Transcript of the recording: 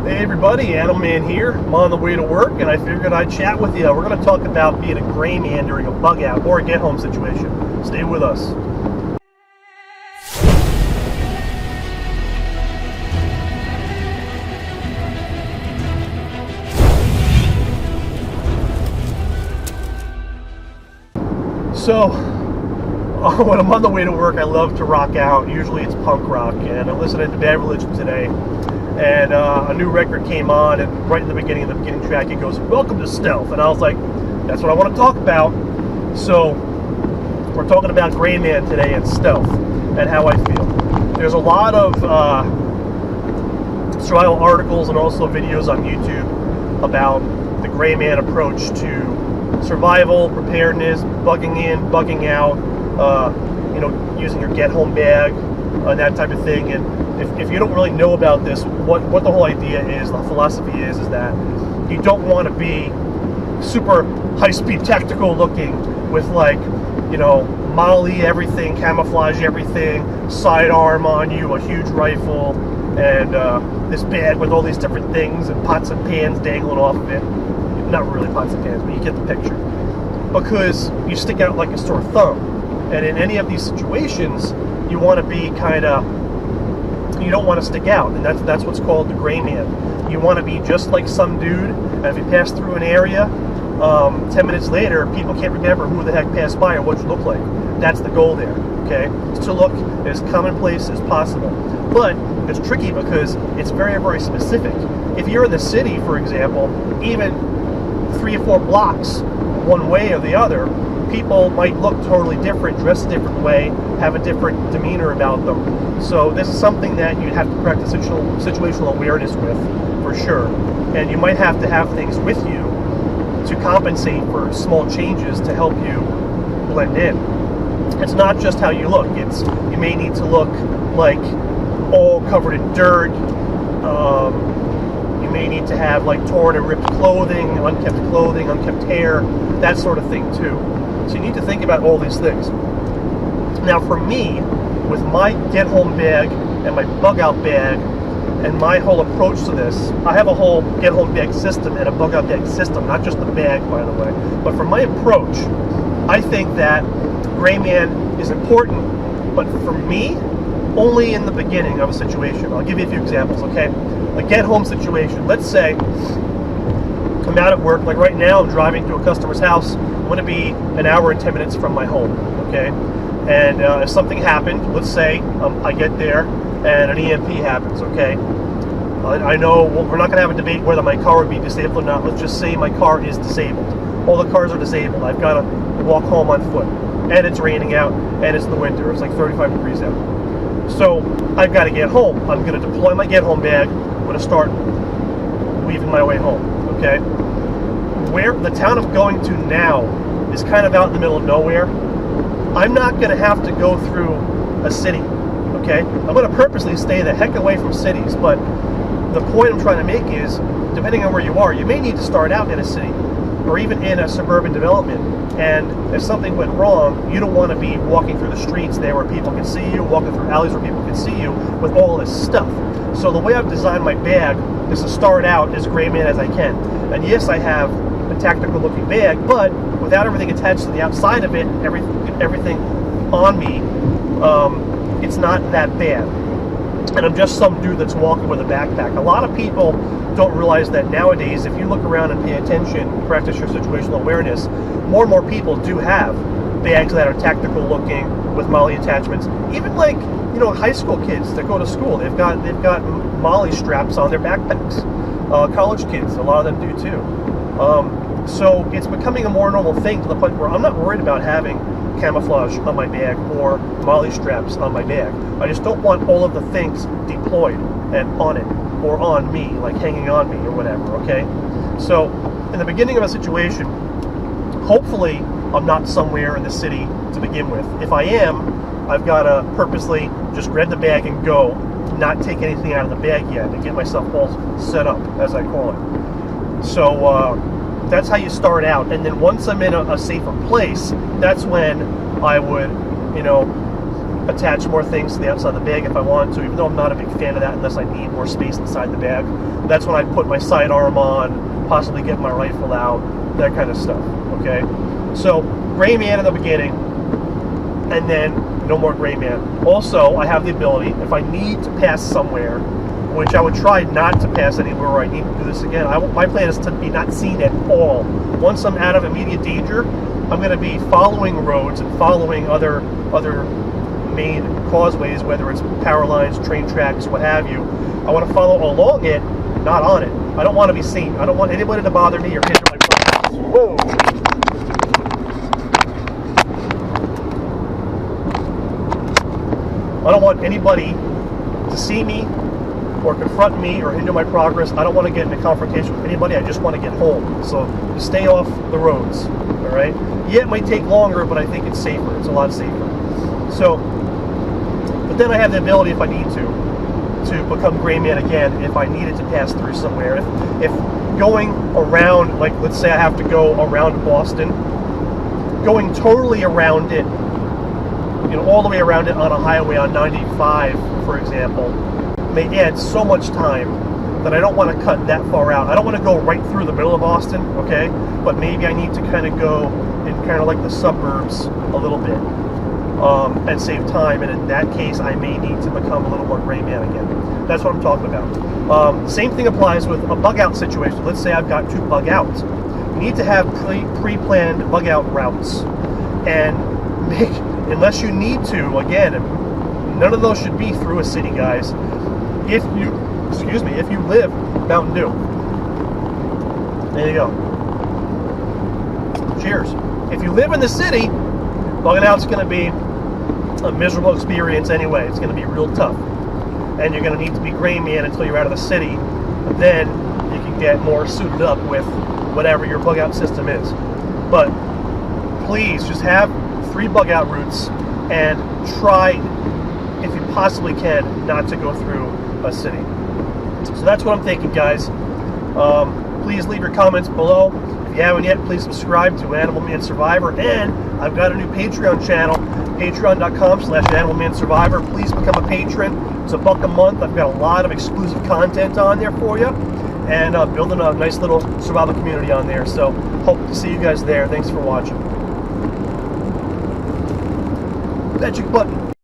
Hey everybody, Adam Man here. I'm on the way to work and I figured I'd chat with you. We're going to talk about being a gray man during a bug out or a get home situation. Stay with us. So, when I'm on the way to work, I love to rock out. Usually it's punk rock, and I'm listening to Bad Religion today. And a new record came on, and right in the beginning track, it goes, "Welcome to Stealth." And I was like, that's what I want to talk about. So, we're talking about Gray Man today and Stealth, and how I feel. There's a lot of survival articles and also videos on YouTube about the Gray Man approach to survival, preparedness, bugging in, bugging out, using your get-home bag, that type of thing. And if you don't really know about this, what the whole idea is, the philosophy is that you don't want to be super high-speed tactical looking with Molly everything, camouflage everything, sidearm on you, a huge rifle, and this bag with all these different things and pots and pans dangling off of it. Not really pots and pans, but you get the picture. Because you stick out like a sore thumb. And in any of these situations, you want to be you don't want to stick out, and that's what's called the gray man. You want to be just like some dude, and if you pass through an area, 10 minutes later, people can't remember who the heck passed by or what you look like. That's the goal there, okay? To look as commonplace as possible. But it's tricky because it's very, very specific. If you're in the city, for example, even 3 or 4 blocks one way or the other, people might look totally different, dress a different way, have a different demeanor about them. So this is something that you have to practice situational awareness with, for sure. And you might have to have things with you to compensate for small changes to help you blend in. It's not just how you look. You may need to look like all covered in dirt. You may need to have torn and ripped clothing, unkept hair, that sort of thing too. So you need to think about all these things. Now for me, with my get-home bag and my bug-out bag and my whole approach to this, I have a whole get-home bag system and a bug-out bag system, not just the bag, by the way. But for my approach, I think that Gray Man is important, but for me, only in the beginning of a situation. I'll give you a few examples, okay? A get-home situation. Let's say I'm out at work, like right now I'm driving to a customer's house. I'm going to be an hour and 10 minutes from my home, okay? And if something happened, let's say I get there and an EMP happens, okay? I know we're not going to have a debate whether my car would be disabled or not. Let's just say my car is disabled. All the cars are disabled. I've got to walk home on foot. And it's raining out, and it's the winter. It's like 35 degrees out. So I've got to get home. I'm going to deploy my get-home bag. I'm going to start weaving my way home, okay? Where the town I'm going to now is kind of out in the middle of nowhere. I'm not going to have to go through a city, okay? I'm going to purposely stay the heck away from cities, but the point I'm trying to make is, depending on where you are, you may need to start out in a city or even in a suburban development, and if something went wrong, you don't want to be walking through the streets there where people can see you, walking through alleys where people can see you with all this stuff. So the way I've designed my bag is to start out as Gray Man as I can. And yes, I have a tactical looking bag, but without everything attached to the outside of it, everything on me, it's not that bad. And I'm just some dude that's walking with a backpack. A lot of people don't realize that nowadays, if you look around and pay attention, practice your situational awareness, more and more people do have bags that are tactical looking with Molly attachments. Even high school kids that go to school, they've got Molly straps on their backpacks. College kids, a lot of them do too. So it's becoming a more normal thing to the point where I'm not worried about having camouflage on my bag or Molly straps on my bag. I just don't want all of the things deployed and on it or on me, like hanging on me or whatever, okay? So in the beginning of a situation, hopefully I'm not somewhere in the city to begin with. If I am, I've got to purposely just grab the bag and go, not take anything out of the bag yet, and get myself all set up, as I call it. So that's how you start out. And then once I'm in a safer place, that's when I would, attach more things to the outside of the bag if I want to, even though I'm not a big fan of that unless I need more space inside the bag. That's when I put my sidearm on, possibly get my rifle out, that kind of stuff, okay? So, gray man in the beginning, and then no more gray man. Also, I have the ability, if I need to pass somewhere, which I would try not to pass anywhere where I need to do this again. My plan is to be not seen at all. Once I'm out of immediate danger, I'm going to be following roads and following other main causeways, whether it's power lines, train tracks, what have you. I want to follow along it, not on it. I don't want to be seen. I don't want anybody to bother me or hinder my progress. Whoa! I don't want anybody to see me or confront me or hinder my progress. I don't want to get in a confrontation with anybody. I just want to get home. So just stay off the roads, all right? Yeah, it might take longer, but I think it's safer. It's a lot safer. So, but then I have the ability, if I need to become gray man again if I needed to pass through somewhere. If going around, like let's say I have to go around Boston, going totally around it, you know, all the way around it on a highway on 95, for example, may add so much time that I don't want to cut that far out. I don't want to go right through the middle of Boston, okay? But maybe I need to kind of go in kind of like the suburbs a little bit and save time. And in that case, I may need to become a little more gray man again. That's what I'm talking about. Same thing applies with a bug out situation. Let's say I've got to bug out. You need to have pre-planned bug out routes. And unless you need to, again, none of those should be through a city, guys. If you live Mountain Dew. There you go. Cheers. If you live in the city, bugging out's going to be a miserable experience anyway. It's going to be real tough. And you're going to need to be gray man until you're out of the city. Then you can get more suited up with whatever your bug out system is. But please just have 3 bug out routes and try, if you possibly can, not to go through a city. So that's what I'm thinking, guys. Please leave your comments below. If you haven't yet, please subscribe to Animal Man Survivor. And I've got a new Patreon channel, patreon.com/AnimalManSurvivor. Please become a patron. It's $1 a month. I've got a lot of exclusive content on there for you. And building a nice little survival community on there. So hope to see you guys there. Thanks for watching. Magic button.